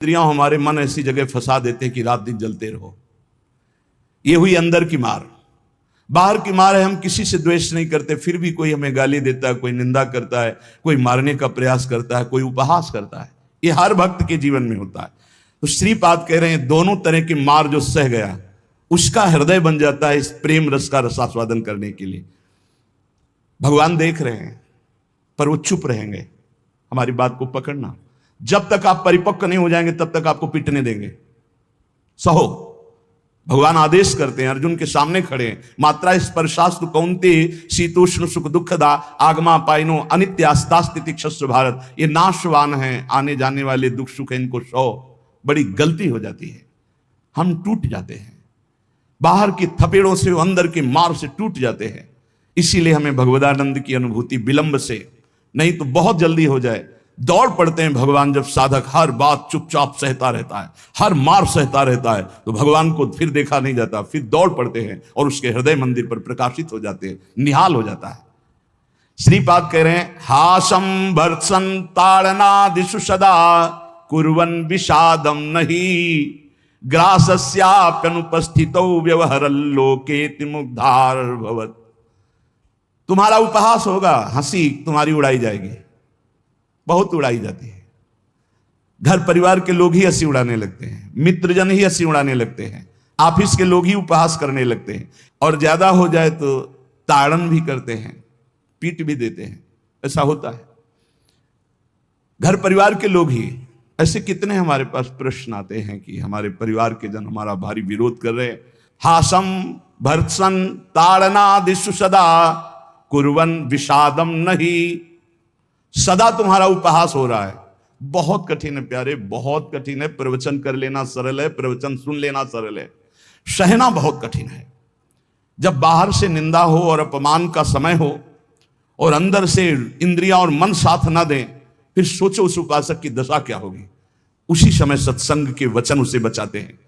इंद्रियां हमारे मन ऐसी जगह फंसा देते हैं कि रात दिन जलते रहो। ये हुई अंदर की मार। बाहर की मार है, हम किसी से द्वेष नहीं करते, फिर भी कोई हमें गाली देता है, कोई निंदा करता है, कोई मारने का प्रयास करता है, कोई उपहास करता है। ये हर भक्त के जीवन में होता है। तो श्रीपाद कह रहे हैं दोनों तरह की मार जो सह गया उसका हृदय बन जाता है इस प्रेम रस का रसास्वादन करने के लिए। भगवान देख रहे हैं पर वो चुप रहेंगे। हमारी बात को पकड़ना, जब तक आप परिपक्व नहीं हो जाएंगे तब तक आपको पीटने देंगे। सहो, भगवान आदेश करते हैं, अर्जुन के सामने खड़े हैं। मात्रा स्पर्शास्तु कौन्ते शीतोष्ण सुख दुखदा आगमा पाइनो अनित्यास्तास्तिति क्षस्व भारत। ये नाशवान है, आने जाने वाले दुख सुख इनको सहो। बड़ी गलती हो जाती है, हम टूट जाते हैं, बाहर की थपेड़ों से अंदर की मार से टूट जाते हैं। इसीलिए हमें भगवदानंद की अनुभूति विलंब से नहीं तो बहुत जल्दी हो जाए। दौड़ पड़ते हैं भगवान जब साधक हर बात चुपचाप सहता रहता है, हर मार सहता रहता है, तो भगवान को फिर देखा नहीं जाता। फिर दौड़ पड़ते हैं और उसके हृदय मंदिर पर प्रकाशित हो जाते हैं, निहाल हो जाता है। श्रीपाद कह रहे हैं हासम भर्त्सन ताड़नादिषु सदा कुर्वन् विषादम नहीं ग्रासस्याप्यनुपस्थितौ व्यवहरल्लोकेति मुग्धार भवत्। तुम्हारा उपहास होगा, हंसी तुम्हारी उड़ाई जाएगी, बहुत उड़ाई जाती है। घर परिवार के लोग ही हंसी उड़ाने लगते हैं, मित्रजन ही हंसी उड़ाने लगते हैं, ऑफिस के लोग ही उपहास करने लगते हैं, और ज्यादा हो जाए तो ताड़न भी करते हैं, पीट भी देते हैं। ऐसा होता है, घर परिवार के लोग ही। ऐसे कितने हमारे पास प्रश्न आते हैं कि हमारे परिवार के जन हमारा भारी विरोध कर रहे हैं। हासम भर्त्सन ताड़नादिषु सदा कुर्वन् विषादम नहीं। सदा तुम्हारा उपहास हो रहा है। बहुत कठिन है प्यारे, बहुत कठिन है। प्रवचन कर लेना सरल है, प्रवचन सुन लेना सरल है, सहना बहुत कठिन है। जब बाहर से निंदा हो और अपमान का समय हो और अंदर से इंद्रियां और मन साथ ना दें, फिर सोचो उस उपासक की दशा क्या होगी। उसी समय सत्संग के वचन उसे बचाते हैं।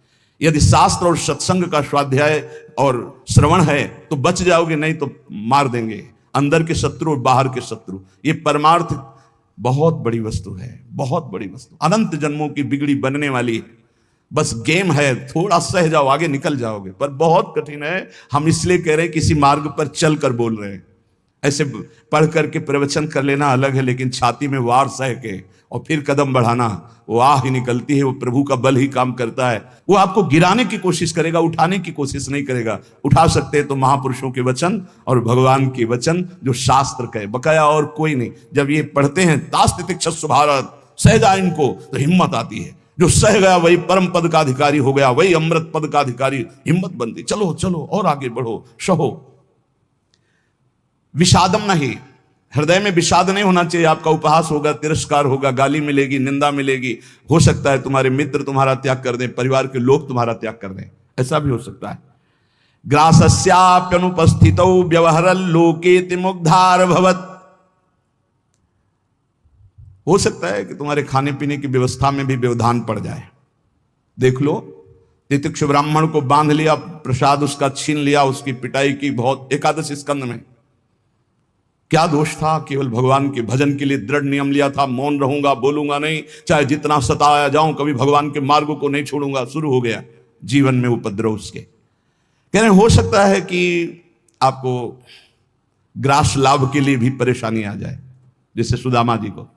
यदि शास्त्र और सत्संग का स्वाध्याय और श्रवण है तो बच जाओगे, नहीं तो मार देंगे अंदर के शत्रु और बाहर के शत्रु। ये परमार्थ बहुत बड़ी वस्तु है, बहुत बड़ी वस्तु, अनंत जन्मों की बिगड़ी बनने वाली है। बस गेम है, थोड़ा सह जाओ, आगे निकल जाओगे, पर बहुत कठिन है। हम इसलिए कह रहे हैं किसी मार्ग पर चल कर बोल रहे हैं। ऐसे पढ़ करके प्रवचन कर लेना अलग है, लेकिन छाती में वार सह के और फिर कदम बढ़ाना, वो आह ही निकलती है, वो प्रभु का बल ही काम करता है। वो आपको गिराने की कोशिश करेगा, उठाने की कोशिश नहीं करेगा। उठा सकते हैं तो महापुरुषों के वचन और भगवान के वचन जो शास्त्र कहे, बकाया और कोई नहीं। जब ये पढ़ते हैं तास्तितिक्षस्व भारत, सह जा इनको, तो हिम्मत आती है। जो सह गया वही परम पद का अधिकारी हो गया, वही अमृत पद का अधिकारी। हिम्मत बनती, चलो चलो और आगे बढ़ो, सहो। विषादम नहीं, हृदय में विषाद नहीं होना चाहिए। आपका उपहास होगा, तिरस्कार होगा, गाली मिलेगी, निंदा मिलेगी। हो सकता है तुम्हारे मित्र तुम्हारा त्याग कर दें, परिवार के लोग तुम्हारा त्याग कर दें, ऐसा भी हो सकता है। ग्रासस्याप्यनुपस्थितौ व्यवहरल्लोकेति मुग्धार भवत्। हो सकता है कि तुम्हारे खाने पीने की व्यवस्था में भी व्यवधान पड़ जाए। देख लो, तितिक्ष ब्राह्मण को बांध लिया, प्रसाद उसका छीन लिया, उसकी पिटाई की बहुत। एकादश स्कंद में क्या दोष था? केवल भगवान के भजन के लिए दृढ़ नियम लिया था, मौन रहूंगा, बोलूंगा नहीं, चाहे जितना सताया जाऊं, कभी भगवान के मार्ग को नहीं छोड़ूंगा। शुरू हो गया जीवन में उपद्रव उसके। कह रहे हो सकता है कि आपको ग्रास लाभ के लिए भी परेशानी आ जाए, जैसे सुदामा जी को।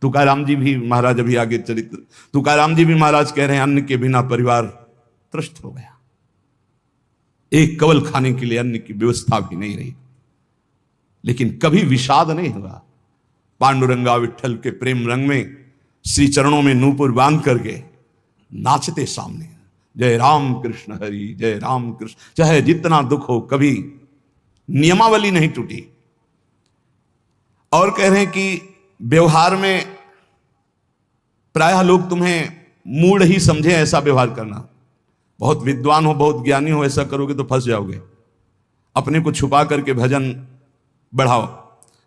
तुकाराम जी भी महाराज, अभी आगे चरित्र, तुकाराम जी भी महाराज कह रहे हैं अन्न के बिना परिवार त्रस्त हो गया, एक कवल खाने के लिए अन्न की व्यवस्था भी नहीं रही। लेकिन कभी विषाद नहीं हुआ। पांडुरंगा विठल के प्रेम रंग में श्री चरणों में नूपुर बांध करके नाचते सामने, जय राम कृष्ण हरि, जय राम कृष्ण। चाहे जितना दुख हो, कभी नियमावली नहीं टूटी। और कह रहे हैं कि व्यवहार में प्रायः लोग तुम्हें मूढ़ ही समझे ऐसा व्यवहार करना। बहुत विद्वान हो, बहुत ज्ञानी हो, ऐसा करोगे तो फंस जाओगे। अपने को छुपा करके भजन बढ़ाओ।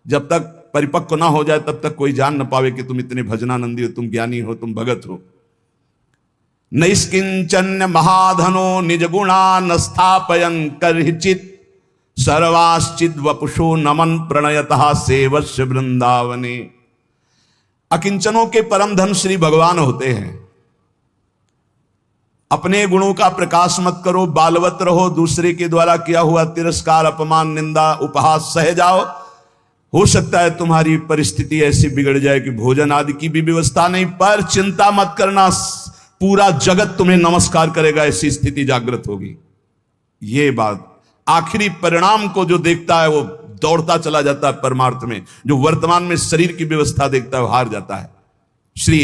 जब तक परिपक्व ना हो जाए तब तक कोई जान न पावे कि तुम इतने भजनानंदी हो, तुम ज्ञानी हो, तुम भगत हो। नैष्किंचन्य महाधनो निज गुणा न स्थापयन् कर्हिचित् सर्वाश्चिद वपुषो नमन प्रणयतः सेवस्य वृंदावने। अकिंचनों के परम धन श्री भगवान होते हैं। अपने गुणों का प्रकाश मत करो, बालवत रहो, दूसरे के द्वारा किया हुआ तिरस्कार, अपमान, निंदा, उपहास सह जाओ। हो सकता है तुम्हारी परिस्थिति ऐसी बिगड़ जाए कि भोजन आदि की भी व्यवस्था नहीं, पर चिंता मत करना, पूरा जगत तुम्हें नमस्कार करेगा, ऐसी स्थिति जागृत होगी। ये बात, आखिरी परिणाम को जो देखता है वो दौड़ता चला जाता है परमार्थ में, जो वर्तमान में शरीर की व्यवस्था देखता है वो हार जाता है। श्री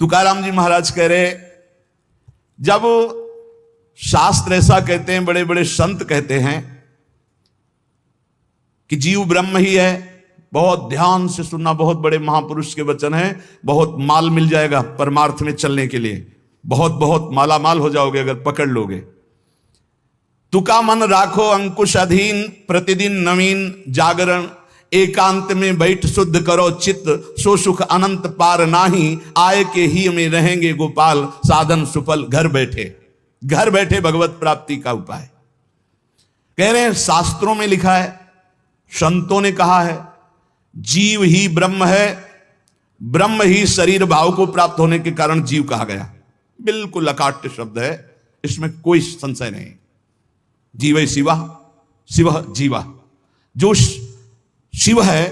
तुकाराम जी महाराज कह रहे, जब शास्त्र ऐसा कहते हैं, बड़े बड़े संत कहते हैं कि जीव ब्रह्म ही है, बहुत ध्यान से सुनना, बहुत बड़े महापुरुष के वचन हैं, बहुत माल मिल जाएगा परमार्थ में चलने के लिए, बहुत बहुत माला माल हो जाओगे अगर पकड़ लोगे। तुका मन राखो अंकुश अधीन, प्रतिदिन नवीन जागरण, एकांत में बैठ शुद्ध करो चित्त, सो सुख अनंत पार नाही, आय के ही में रहेंगे गोपाल, साधन सुफल घर बैठे। घर बैठे भगवत प्राप्ति का उपाय कह रहे हैं। शास्त्रों में लिखा है, संतों ने कहा है, जीव ही ब्रह्म है, ब्रह्म ही शरीर भाव को प्राप्त होने के कारण जीव कहा गया। बिल्कुल अकाट्य शब्द है, इसमें कोई संशय नहीं। जीव शिवा, शिव जीवा, जो शिव है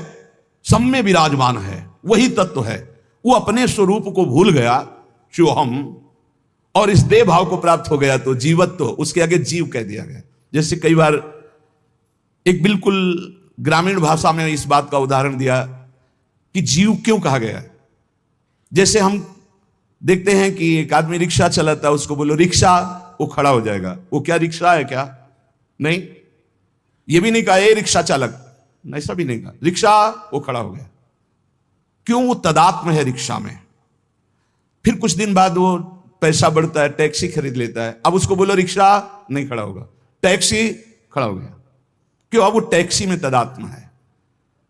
सब में विराजमान है, वही तत्व है। वो अपने स्वरूप को भूल गया, शिवहम, और इस देह भाव को प्राप्त हो गया तो जीवत्व, उसके आगे जीव कह दिया गया। जैसे कई बार एक बिल्कुल ग्रामीण भाषा में इस बात का उदाहरण दिया कि जीव क्यों कहा गया। जैसे हम देखते हैं कि एक आदमी रिक्शा चलाता है, उसको बोलो रिक्शा, वो खड़ा हो जाएगा। वो क्या रिक्शा है क्या? नहीं। ये भी नहीं कहा ए रिक्शा चालक, ऐसा भी नहीं कहा, रिक्शा, वो खड़ा हो गया। क्यों? वो तदात्म है रिक्शा में। फिर कुछ दिन बाद वो पैसा बढ़ता है, टैक्सी खरीद लेता है, अब उसको बोलो रिक्शा, नहीं खड़ा होगा, टैक्सी, खड़ा हो गया। क्यों? अब वो टैक्सी में तदात्म है।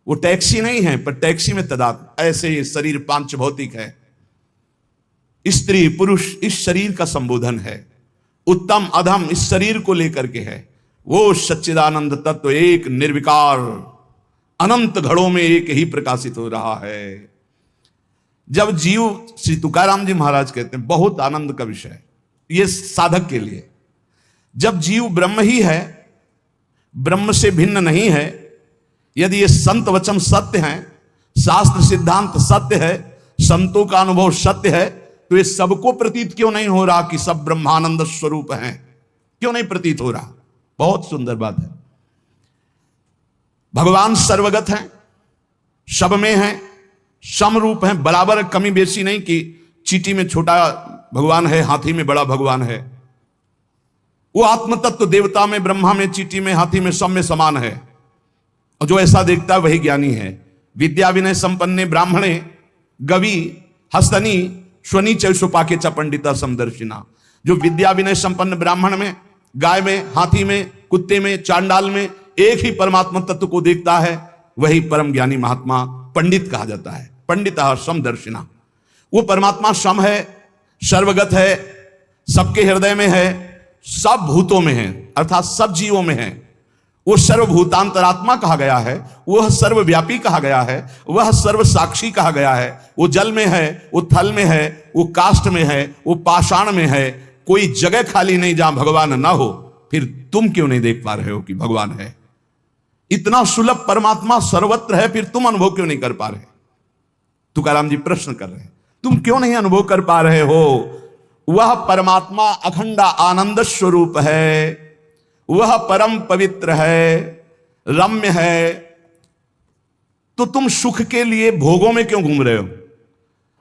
वो टैक्सी नहीं है पर टैक्सी में तदात्म। ऐसे ये शरीर पांच भौतिक है, स्त्री पुरुष इस शरीर का संबोधन है, उत्तम अधम इस शरीर को लेकर के है। वो सच्चिदानंद तत्व एक निर्विकार अनंत घड़ों में एक ही प्रकाशित हो रहा है। जब जीव, श्री तुकाराम जी महाराज कहते हैं, बहुत आनंद का विषय ये साधक के लिए, जब जीव ब्रह्म ही है, ब्रह्म से भिन्न नहीं है, यदि ये संत वचन सत्य हैं, शास्त्र सिद्धांत सत्य है, संतों का अनुभव सत्य है, तो ये सबको प्रतीत क्यों नहीं हो रहा कि सब ब्रह्मानंद स्वरूप हैं? क्यों नहीं प्रतीत हो रहा? बहुत सुंदर बात है। भगवान सर्वगत हैं, सब में हैं, समरूप हैं, बराबर, कमी बेसी नहीं कि चींटी में छोटा भगवान है, हाथी में बड़ा भगवान है। वो आत्म तत्व देवता में, ब्रह्मा में, चींटी में, हाथी में, सब में समान है। और जो ऐसा देखता है वही ज्ञानी है। विद्या विनय संपन्ने ब्राह्मणे गवि हस्तनी स्वनी चौपाके च पंडिता समदर्शिना। जो विद्या विनय संपन्न ब्राह्मण में, गाय में, हाथी में, कुत्ते में, चांडाल में एक ही परमात्मा तत्व को देखता है, वही परम ज्ञानी महात्मा पंडित कहा जाता है। पंडिता समदर्शिना। वो परमात्मा सम है, सर्वगत है, सबके हृदय में है, सब भूतों में है, अर्थात सब जीवों में है। वो सर्वभूतांतरात्मा कहा गया है, वह सर्वव्यापी कहा गया है, वह सर्व साक्षी कहा गया है। वो जल में है, वो थल में है, वो काष्ठ में है, वो पाषाण में है। कोई जगह खाली नहीं जहां भगवान ना हो। फिर तुम क्यों नहीं देख पा रहे हो कि भगवान है? इतना सुलभ परमात्मा सर्वत्र है, फिर तुम अनुभव क्यों नहीं कर पा रहे? तुकाराम जी प्रश्न कर रहे हैं, तुम क्यों नहीं अनुभव कर पा रहे हो? वह परमात्मा अखंड आनंद स्वरूप है, वह परम पवित्र है, रम्य है, तो तुम सुख के लिए भोगों में क्यों घूम रहे हो?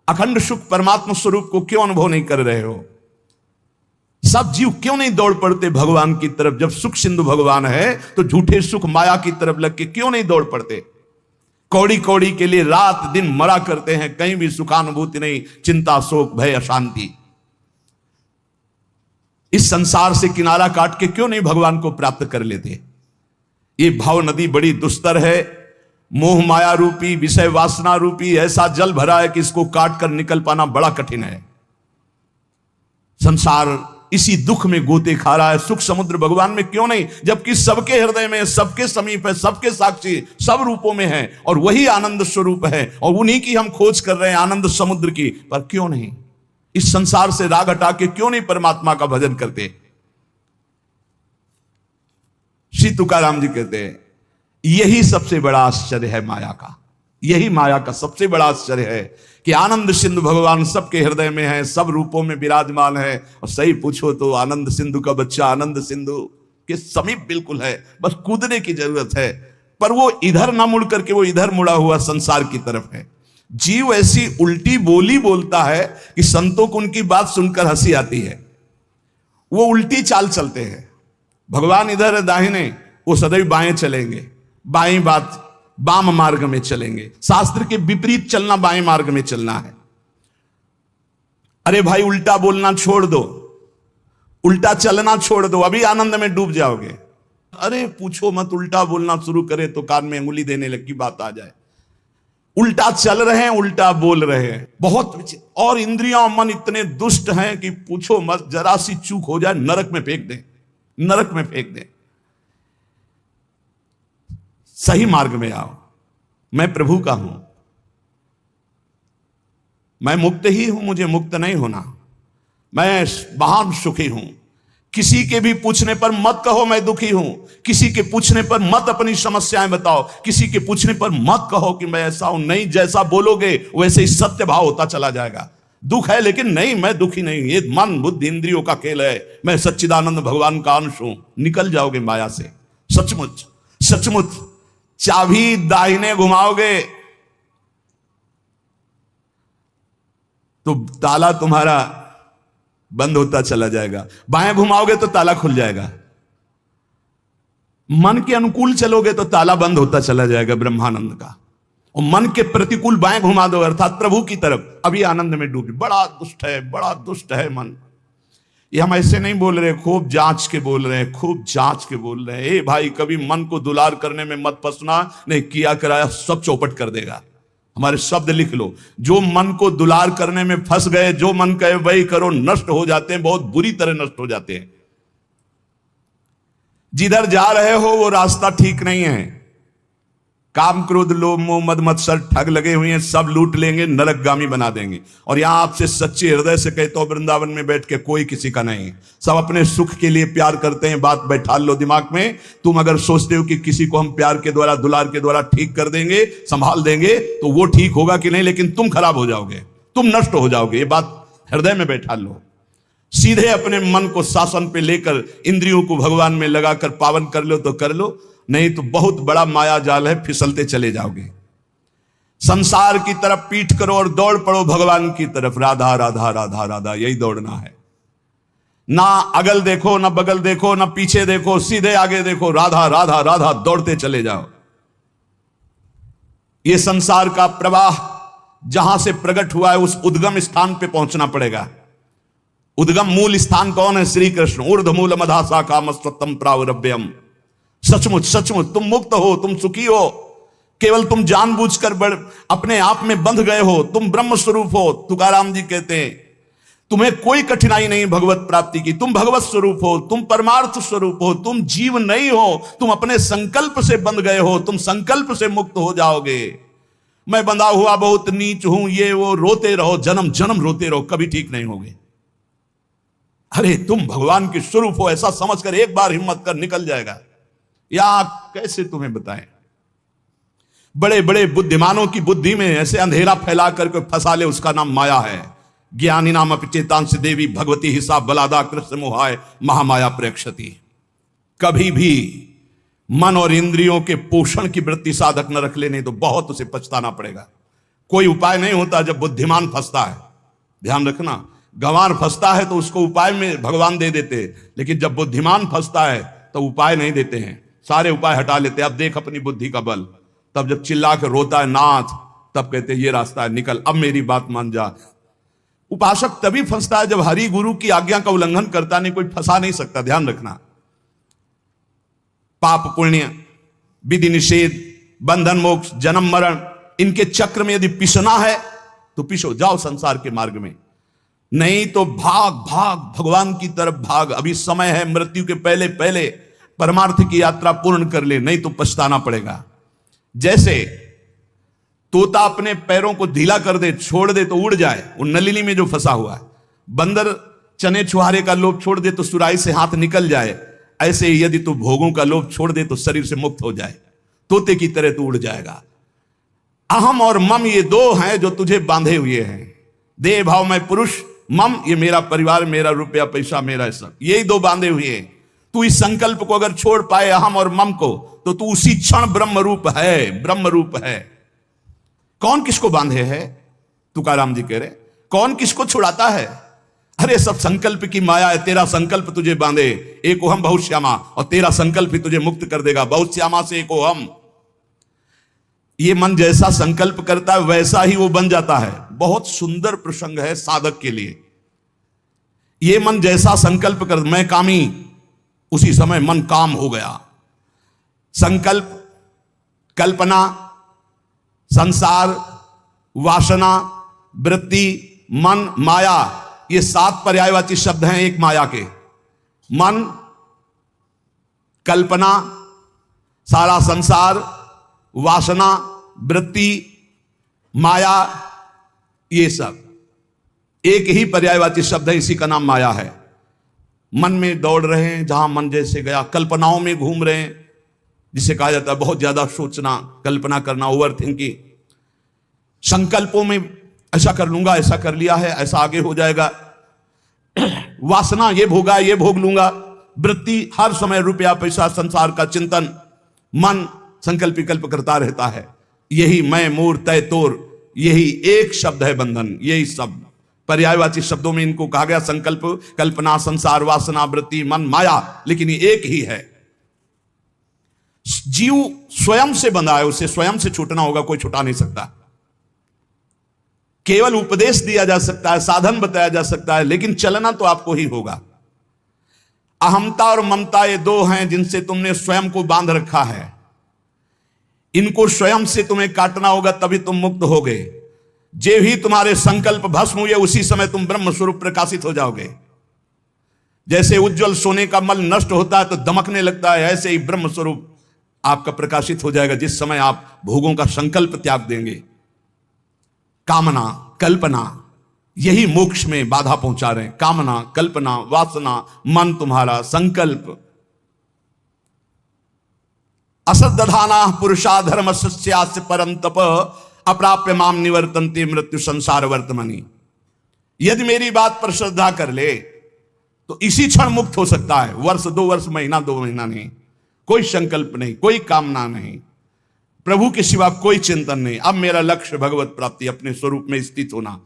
अखंड सुख परमात्मा स्वरूप को क्यों अनुभव नहीं कर रहे हो? सब जीव क्यों नहीं दौड़ पड़ते भगवान की तरफ? जब सुख सिंधु भगवान है तो झूठे सुख माया की तरफ लग के क्यों नहीं दौड़ पड़ते? कौड़ी कौड़ी के लिए रात दिन मरा करते हैं, कहीं भी सुखानुभूति नहीं, चिंता शोक भय अशांति। इस संसार से किनारा काट के क्यों नहीं भगवान को प्राप्त कर लेते? ये भाव नदी बड़ी दुस्तर है, मोह माया रूपी, विषय वासना रूपी ऐसा जल भरा है कि इसको काट कर निकल पाना बड़ा कठिन है। संसार इसी दुख में गोते खा रहा है। सुख समुद्र भगवान में क्यों नहीं? जबकि सबके हृदय में, सबके समीप है, सबके साक्षी, सब रूपों में है, और वही आनंद स्वरूप है, और उन्हीं की हम खोज कर रहे हैं, आनंद समुद्र की, पर क्यों नहीं? इस संसार से राग हटा के क्यों नहीं परमात्मा का भजन करते? श्री तुकाराम जी कहते हैं यही सबसे बड़ा आश्चर्य है माया का। यही माया का सबसे बड़ा आश्चर्य है कि आनंद सिंधु भगवान सबके हृदय में है, सब रूपों में विराजमान है। और सही पूछो तो आनंद सिंधु का बच्चा आनंद सिंधु के समीप बिल्कुल है, बस कूदने की जरूरत है। पर वो इधर ना मुड़ करके वो इधर मुड़ा हुआ संसार की तरफ है। जीव ऐसी उल्टी बोली बोलता है कि संतों को उनकी बात सुनकर हंसी आती है। वो उल्टी चाल चलते हैं। भगवान इधर है दाहिने, वो सदैव बाएं चलेंगे, बाएं बात वाम मार्ग में चलेंगे। शास्त्र के विपरीत चलना बाएं मार्ग में चलना है। अरे भाई उल्टा बोलना छोड़ दो, उल्टा चलना छोड़ दो, अभी आनंद में डूब जाओगे। अरे पूछो मत, उल्टा बोलना शुरू करे तो कान में अंगुली देने लग की बात आ जाए। उल्टा चल रहे हैं, उल्टा बोल रहे हैं, बहुत। और इंद्रियां मन इतने दुष्ट हैं कि पूछो मत, जरा सी चूक हो जाए नरक में फेंक दें, नरक में फेंक दें। सही मार्ग में आओ। मैं प्रभु का हूं, मैं मुक्त ही हूं, मुझे मुक्त नहीं होना। मैं महान सुखी हूं। किसी के भी पूछने पर मत कहो मैं दुखी हूं। किसी के पूछने पर मत अपनी समस्याएं बताओ। किसी के पूछने पर मत कहो कि मैं ऐसा हूं। नहीं, जैसा बोलोगे वैसे ही सत्य भाव होता चला जाएगा। दुख है लेकिन नहीं, मैं दुखी नहीं, ये मन बुद्धि इंद्रियों का खेल है, मैं सच्चिदानंद भगवान का अंश हूं। निकल जाओगे माया से। सचमुच सचमुच चाबी दाहिने घुमाओगे तो ताला तुम्हारा बंद होता चला जाएगा, बाएं घुमाओगे तो ताला खुल जाएगा। मन के अनुकूल चलोगे तो ताला बंद होता चला जाएगा ब्रह्मानंद का। और मन के प्रतिकूल बाएं घुमा दो अर्थात प्रभु की तरफ, अभी आनंद में डूबे। बड़ा दुष्ट है, बड़ा दुष्ट है मन। ये हम ऐसे नहीं बोल रहे, खूब जांच के बोल रहे हैं, खूब जांच के बोल रहे हैं। ए भाई, कभी मन को दुलार करने में मत फंसना, नहीं किया कराया सब चौपट कर देगा। हमारे शब्द लिख लो, जो मन को दुलार करने में फंस गए, जो मन कहे वही करो, नष्ट हो जाते हैं, बहुत बुरी तरह नष्ट हो जाते हैं। जिधर जा रहे हो वो रास्ता ठीक नहीं है। काम क्रोध लोभ मोह मद मत्सर ठग लगे हुए हैं, सब लूट लेंगे, नरकगामी बना देंगे। और यहां आपसे सच्चे हृदय से कहता हूं, वृंदावन में बैठ के कोई किसी का नहीं, सब अपने सुख के लिए प्यार करते हैं। बात बैठा लो दिमाग में। तुम अगर सोचते हो कि किसी को हम प्यार के द्वारा दुलार के द्वारा ठीक कर देंगे, संभाल देंगे, तो वो ठीक होगा कि नहीं, लेकिन तुम खराब हो जाओगे, तुम नष्ट हो जाओगे। ये बात हृदय में बैठा लो। सीधे अपने मन को शासन पे लेकर इंद्रियों को भगवान में लगाकर पावन कर लो तो कर लो, नहीं तो बहुत बड़ा माया जाल है, फिसलते चले जाओगे। संसार की तरफ पीठ करो और दौड़ पड़ो भगवान की तरफ। राधा राधा राधा राधा, यही दौड़ना है। ना अगल देखो, ना बगल देखो, ना पीछे देखो, सीधे आगे देखो। राधा राधा राधा, दौड़ते चले जाओ। ये संसार का प्रवाह जहां से प्रकट हुआ है उस उद्गम स्थान पे पहुंचना पड़ेगा। उद्गम मूल स्थान कौन है? श्री कृष्ण। ऊर्ध्व मूल मधासा कामस्तम प्रावरभ्यम। सचमुच सचमुच तुम मुक्त हो, तुम सुखी हो। केवल तुम जानबूझकर अपने आप में बंध गए हो। तुम ब्रह्म स्वरूप हो। तुकाराम जी कहते हैं तुम्हें कोई कठिनाई नहीं भगवत प्राप्ति की। तुम भगवत स्वरूप हो, तुम परमार्थ स्वरूप हो, तुम जीव नहीं हो। तुम अपने संकल्प से बंध गए हो, तुम संकल्प से मुक्त हो जाओगे। मैं बंधा हुआ बहुत नीच हूं, ये वो, रोते रहो, जन्म जन्म रोते रहो, कभी ठीक नहीं होगे। अरे तुम भगवान के स्वरूप हो, ऐसा समझकर एक बार हिम्मत कर निकल जाएगा। या कैसे तुम्हें बताएं, बड़े बड़े बुद्धिमानों की बुद्धि में ऐसे अंधेरा फैला करके फंसा ले, उसका नाम माया है। ज्ञानी नाम अपचेतांश देवी भगवती हिसाब बलादा कृष्ण मोहाय महामाया प्रेक्षति। कभी भी मन और इंद्रियों के पोषण की वृत्ति साधक न रख लेने तो बहुत उसे पछताना पड़ेगा। कोई उपाय नहीं होता जब बुद्धिमान फंसता है। ध्यान रखना, गंवार फंसता है तो उसको उपाय में भगवान दे देते, लेकिन जब बुद्धिमान फंसता है तो उपाय नहीं देते हैं, सारे उपाय हटा लेते हैं। अब देख अपनी बुद्धि का बल। तब जब चिल्ला कर रोता है नाथ, तब कहते ये रास्ता है, निकल, अब मेरी बात मान जा। उपासक तभी फंसता है जब हरि गुरु की आज्ञा का उल्लंघन करता नहीं, कोई फंसा नहीं सकता। ध्यान रखना, पाप पुण्य, विधि निषेध, बंधन मोक्ष, जन्म मरण, इनके चक्र में यदि पिसना है तो पिसो, जाओ संसार के मार्ग में। नहीं तो भाग भाग भगवान की तरफ भाग। अभी समय है, मृत्यु के पहले पहले परमार्थ की यात्रा पूर्ण कर ले, नहीं तो पछताना पड़ेगा। जैसे तोता अपने पैरों को ढीला कर दे, छोड़ दे तो उड़ जाए, वो नलिनी में जो फंसा हुआ है, बंदर चने छुहारे का लोभ छोड़ दे तो सुराही से हाथ निकल जाए, ऐसे ही यदि तू भोगों का लोभ छोड़ दे तो शरीर से मुक्त हो जाए, तोते की तरह तू उड़ जाएगा। अहम और मम ये दो हैं जो तुझे बांधे हुए हैं। देह भाव में पुरुष, मम ये मेरा परिवार, मेरा रुपया पैसा, मेरा सब, यही दो बांधे हुए हैं। तू इस संकल्प को अगर छोड़ पाए, अहम और मम को, तो तू उसी क्षण ब्रह्म रूप है, ब्रह्म रूप है। कौन किसको बांधे है? तुकाराम जी कह रहे, कौन किसको छुड़ाता है? अरे सब संकल्प की माया है। तेरा संकल्प तुझे बांधे, एको हम बहुत श्यामा, और तेरा संकल्प ही तुझे मुक्त कर देगा। बहुत श्यामा से एको हम, ये मन जैसा संकल्प करता है वैसा ही वो बन जाता है। बहुत सुंदर प्रसंग है साधक के लिए। ये मन जैसा संकल्प कर, मैं कामी, उसी समय मन काम हो गया। संकल्प, कल्पना, संसार, वासना, वृत्ति, मन, माया, ये 7 पर्यायवाची शब्द हैं एक माया के। मन, कल्पना, सारा संसार, वासना, वृत्ति, माया, ये सब एक ही पर्यायवाची शब्द है, इसी का नाम माया है। मन में दौड़ रहे हैं जहां मन जैसे गया, कल्पनाओं में घूम रहे हैं, जिसे कहा जाता है बहुत ज्यादा सोचना, कल्पना करना, ओवर थिंकिंग। संकल्पों में ऐसा कर लूंगा, ऐसा कर लिया है, ऐसा आगे हो जाएगा। वासना, ये भोगा, ये भोग लूंगा। वृत्ति, हर समय रुपया पैसा संसार का चिंतन। मन संकल्प विकल्प करता रहता है। यही मैं, मोर, तय, तोर, यही एक शब्द है बंधन। यही सब पर्यायवाची शब्दों में इनको कहा गया, संकल्प, कल्पना, संसार, वासना, वृत्ति, मन, माया, लेकिन ये एक ही है। जीव स्वयं से बंधा है, उसे स्वयं से छूटना होगा, कोई छुटा नहीं सकता। केवल उपदेश दिया जा सकता है, साधन बताया जा सकता है, लेकिन चलना तो आपको ही होगा। अहमता और ममता ये दो हैं जिनसे तुमने स्वयं को बांध रखा है। इनको स्वयं से तुम्हें काटना होगा, तभी तुम मुक्त होगे। जे भी तुम्हारे संकल्प भस्म हुए, उसी समय तुम ब्रह्म स्वरूप प्रकाशित हो जाओगे। जैसे उज्जवल सोने का मल नष्ट होता है तो दमकने लगता है, ऐसे ही ब्रह्म स्वरूप आपका प्रकाशित हो जाएगा जिस समय आप भोगों का संकल्प त्याग देंगे। कामना, कल्पना, यही मोक्ष में बाधा पहुंचा रहे हैं। कामना, कल्पना, वासना, मन तुम्हारा, संकल्प। असदधाना पुरुषा धर्म सस्यास्य परम तप अप्राप्य माम निवर्तन्ते मृत्यु संसार वर्तमनि। यदि मेरी बात पर श्रद्धा कर ले तो इसी क्षण मुक्त हो सकता है। वर्ष, 2 वर्ष, महीना, 2 महीना नहीं, कोई संकल्प नहीं, कोई कामना नहीं, प्रभु के सिवा कोई चिंतन नहीं। अब मेरा लक्ष्य भगवत प्राप्ति, अपने स्वरूप में स्थित होना।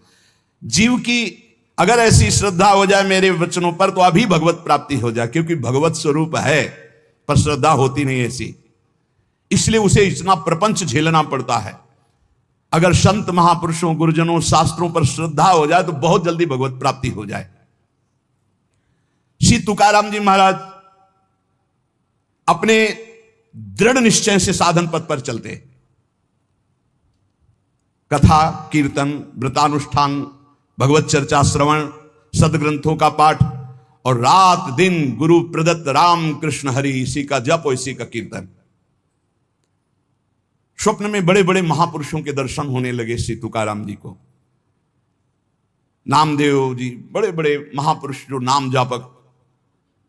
जीव की अगर ऐसी श्रद्धा हो जाए मेरे वचनों पर तो अभी भगवत प्राप्ति हो जाए, क्योंकि भगवत स्वरूप है पर श्रद्धा होती नहीं ऐसी, इसलिए उसे इतना प्रपंच झेलना पड़ता है। अगर संत महापुरुषों, गुरुजनों, शास्त्रों पर श्रद्धा हो जाए तो बहुत जल्दी भगवत प्राप्ति हो जाए। श्री तुकाराम जी महाराज अपने दृढ़ निश्चय से साधन पथ पर चलते। कथा, कीर्तन, व्रतानुष्ठान, भगवत चर्चा, श्रवण, सदग्रंथों का पाठ और रात दिन गुरु प्रदत्त राम कृष्ण हरि, इसी का जप और इसी का कीर्तन। स्वप्न में बड़े बड़े महापुरुषों के दर्शन होने लगे श्री तुकाराम जी को। नामदेव जी, बड़े बड़े महापुरुष जो नाम जापक,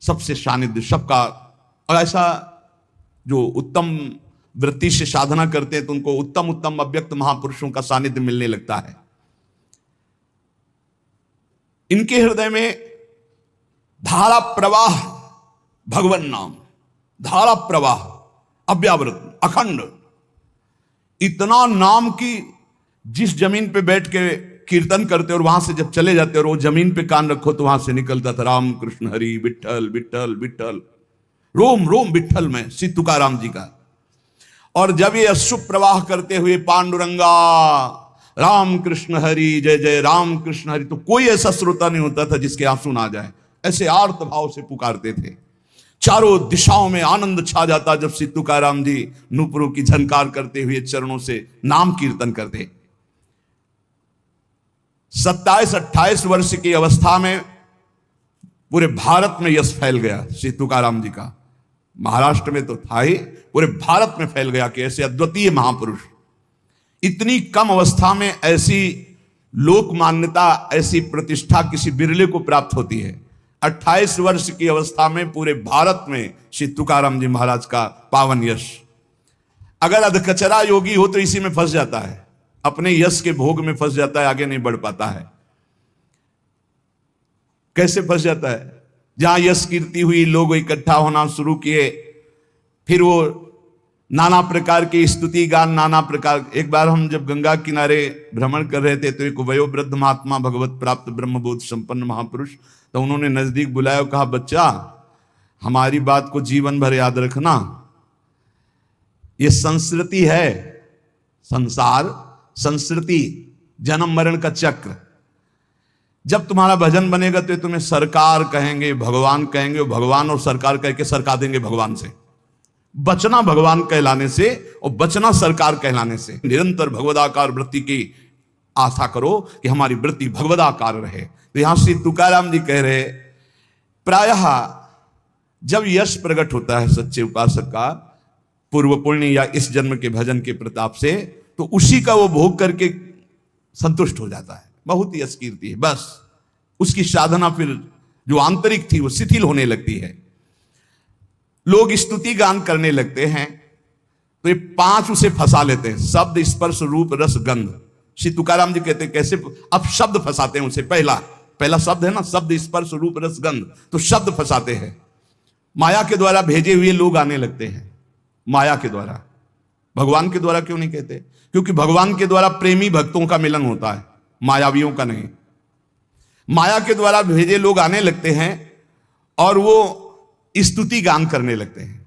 सबसे सानिध्य, सबका, और ऐसा जो उत्तम वृत्ति से साधना करते हैं तो उनको उत्तम उत्तम अव्यक्त महापुरुषों का सानिध्य मिलने लगता है। इनके हृदय में धारा प्रवाह, भगवन नाम, धारा प्रवाह, अव्यावृत, अखंड, इतना नाम की जिस जमीन पे बैठ के कीर्तन करते और वहां से जब चले जाते और वो जमीन पे कान रखो तो वहां से निकलता था राम कृष्ण हरि, विठल विठल विठल, रोम रोम विठल में श्री तुकाराम जी का। और जब ये अश्रुप प्रवाह करते हुए पांडुरंगा राम कृष्ण हरि, जय जय राम कृष्ण हरि, तो कोई ऐसा श्रोता नहीं होता था जिसके आंसू ना आ जाए। ऐसे आर्त भाव से पुकारते थे। चारों दिशाओं में आनंद छा जाता जब श्री तुकाराम जी नूपुरों की झनकार करते हुए चरणों से नाम कीर्तन करते। 27-28 वर्ष की अवस्था में पूरे भारत में यश फैल गया श्री तुकाराम जी का। महाराष्ट्र में तो था ही, पूरे भारत में फैल गया कि ऐसे अद्वितीय महापुरुष इतनी कम अवस्था में ऐसी लोक मान्यता, ऐसी प्रतिष्ठा किसी बिरले को प्राप्त होती है। 28 वर्ष की अवस्था में पूरे भारत में श्री तुकाराम जी महाराज का पावन यश। अगर अधकचरा योगी हो तो इसी में फंस जाता है, अपने यश के भोग में फंस जाता है, आगे नहीं बढ़ पाता है। कैसे फंस जाता है? जहां यश कीर्ति हुई, लोग इकट्ठा होना शुरू किए, फिर वो नाना प्रकार की स्तुति गान, नाना प्रकार। एक बार हम जब गंगा किनारे भ्रमण कर रहे थे तो एक वयोवृद्ध महात्मा, भगवत प्राप्त ब्रह्मबोध संपन्न महापुरुष, तो उन्होंने नजदीक बुलाया और कहा, बच्चा हमारी बात को जीवन भर याद रखना, ये संस्कृति है, संसार संस्कृति, जन्म मरण का चक्र। जब तुम्हारा भजन बनेगा तो तुम्हें सरकार कहेंगे, भगवान कहेंगे, भगवान और सरकार कह के सरका देंगे भगवान से। बचना भगवान कहलाने से और बचना सरकार कहलाने से। निरंतर भगवदाकार वृत्ति की आशा करो कि हमारी वृत्ति भगवदाकार रहे। तो यहां श्री तुकाराम जी कह रहे, प्रायः जब यश प्रकट होता है सच्चे उपासक का पूर्व पुण्य या इस जन्म के भजन के प्रताप से, तो उसी का वो भोग करके संतुष्ट हो जाता है। बहुत ही यश कीर्ति है, बस उसकी साधना फिर जो आंतरिक थी वो शिथिल होने लगती है। लोग स्तुति गान करने लगते हैं तो ये 5 उसे फंसा लेते हैं, शब्द स्पर्श रूप रस गंध। श्री तुकाराम जी कहते हैं कैसे? अब शब्द फंसाते हैं उसे। पहला शब्द है ना, शब्द स्पर्श रूप रस गंध, तो शब्द फंसाते हैं। माया के द्वारा भेजे हुए लोग आने लगते हैं, माया के द्वारा। भगवान के द्वारा क्यों नहीं कहते? क्योंकि भगवान के द्वारा प्रेमी भक्तों का मिलन होता है, मायावियों का नहीं। माया के द्वारा भेजे लोग आने लगते हैं और वो स्तुति गान करने लगते हैं।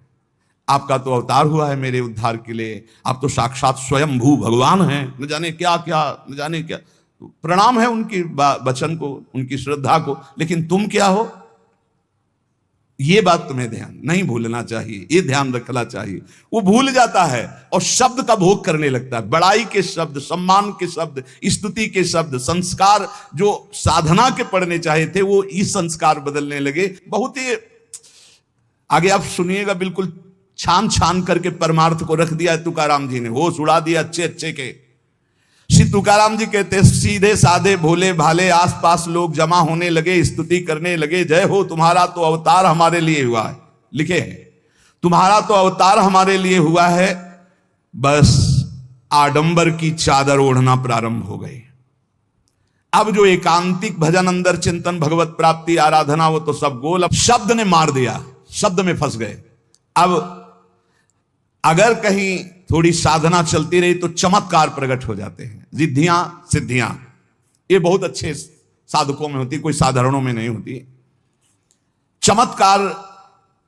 आपका तो अवतार हुआ है मेरे उद्धार के लिए, आप तो साक्षात स्वयंभू भगवान हैं, न जाने क्या क्या, न जाने क्या। प्रणाम है उनकी वचन को, उनकी श्रद्धा को, लेकिन तुम क्या हो? ये बात तुम्हें ध्यान नहीं भूलना चाहिए, ये ध्यान रखना चाहिए। वो भूल जाता है और शब्द का भोग करने लगता है। बड़ाई के शब्द, सम्मान के शब्द, स्तुति के शब्द, संस्कार जो साधना के पढ़ने चाहे थे वो इस संस्कार बदलने लगे। बहुत ही आगे आप सुनिएगा, बिल्कुल छान छान करके परमार्थ को रख दिया तुकाराम जी ने, होश उड़ा दिया अच्छे अच्छे के। श्री तुकाराम जी कहते, सीधे साधे भोले भाले आसपास लोग जमा होने लगे, स्तुति करने लगे। जय हो, तुम्हारा तो अवतार हमारे लिए हुआ है, लिखे हैं, तुम्हारा तो अवतार हमारे लिए हुआ है। बस आडंबर की चादर ओढ़ना प्रारंभ हो गई। अब जो एकांतिक भजन, अंदर चिंतन, भगवत प्राप्ति, आराधना, वो तो सब गोल। अब शब्द ने मार दिया, शब्द में फंस गए। अब अगर कहीं थोड़ी साधना चलती रही तो चमत्कार प्रकट हो जाते हैं, रिद्धियां सिद्धियां। ये बहुत अच्छे साधकों में होती, कोई साधारणों में नहीं होती। चमत्कार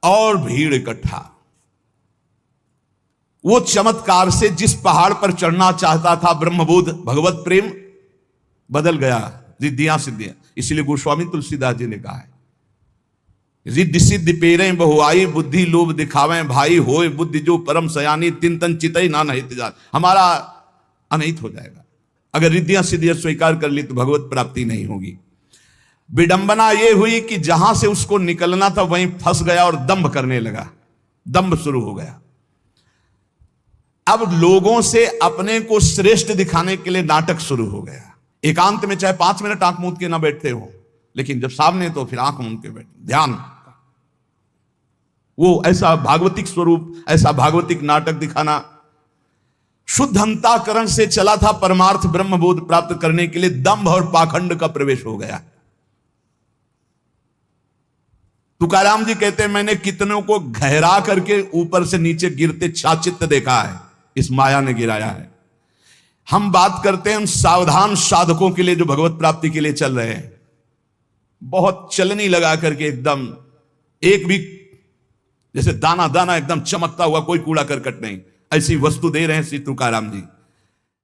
और भीड़ इकट्ठा। वो चमत्कार से जिस पहाड़ पर चढ़ना चाहता था ब्रह्मबोध भगवत प्रेम, बदल गया रिद्धियां सिद्धियां। इसलिए गोस्वामी तुलसीदास जी ने कहा है, रिद्धि सिद्धि पेरे बहुआई, बुद्धि लोभ दिखावे भाई, होए बुद्धि जो परम सयानी, तिन तन चितई ना नहित जान। हमारा अनहित हो जाएगा अगर रिद्धियां सिद्धियां स्वीकार कर ली तो भगवत प्राप्ति नहीं होगी। विडंबना यह हुई कि जहां से उसको निकलना था वहीं फंस गया और दंभ करने लगा, दंभ शुरू हो गया। अब लोगों से अपने को श्रेष्ठ दिखाने के लिए नाटक शुरू हो गया। एकांत में चाहे 5 मिनट आंख मूंद के ना बैठते हो, लेकिन जब सामने तो फिर आंख मूंद के बैठे, ध्यान। वो ऐसा भागवतिक स्वरूप, ऐसा भागवतिक नाटक दिखाना। शुद्ध अंतःकरण से चला था परमार्थ ब्रह्मबोध प्राप्त करने के लिए, दंभ और पाखंड का प्रवेश हो गया। तुकाराम जी कहते हैं, मैंने कितनों को गहरा करके ऊपर से नीचे गिरते छाचित्त देखा है, इस माया ने गिराया है। हम बात करते हैं उन सावधान साधकों के लिए जो भगवत प्राप्ति के लिए चल रहे हैं, बहुत चलनी लगा करके एकदम, एक भी जैसे दाना दाना एकदम चमकता हुआ, कोई कूड़ा करकट नहीं, ऐसी वस्तु दे रहे हैं श्री तुकाराम जी।